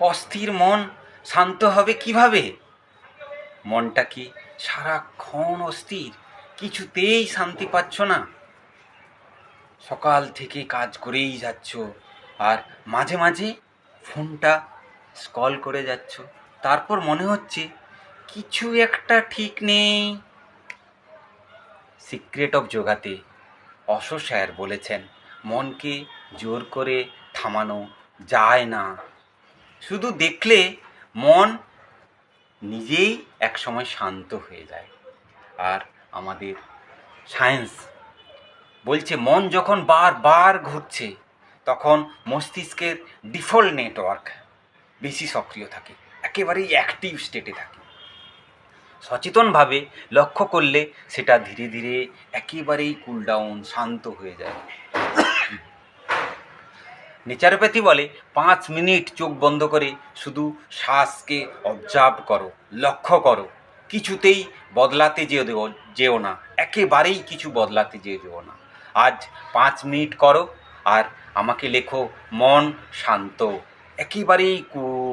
অস্থির মন শান্ত হবে কিভাবে? মনটা কি সারাক্ষণ অস্থির, কিছুতেই শান্তি পাচ্ছ না? সকাল থেকে কাজ করেই যাচ্ছ, আর মাঝে মাঝে ফোনটা স্ক্রল করে যাচ্ছ, তারপর মনে হচ্ছে কিছু একটা ঠিক নেই। সিক্রেট অফ যোগাতে অশো স্যার বলেছেন, মনকে জোর করে থামানো যায় না, শুধু দেখলে মন নিজেই একসময় শান্ত হয়ে যায়। আর আমাদের সায়েন্স বলছে মন যখন বারবার ঘুরছে তখন মস্তিষ্কের ডিফল্ট নেটওয়ার্ক বেশি সক্রিয় থাকে, একেবারেই অ্যাক্টিভ স্টেটে থাকে। সচেতনভাবে লক্ষ্য করলে সেটা ধীরে ধীরে একেবারেই কুলডাউন, শান্ত হয়ে যায়। নেচারোপ্যাথি বলে 5 মিনিট চোখ বন্ধ করে শুধু শ্বাসকে অবজার্ভ করো, লক্ষ্য করো। কিছুতেই বদলাতে যেও না, একেবারেই কিছু বদলাতে যেও না। আজ 5 মিনিট করো আর আমাকে লেখো মন শান্ত, একেবারেই কুল।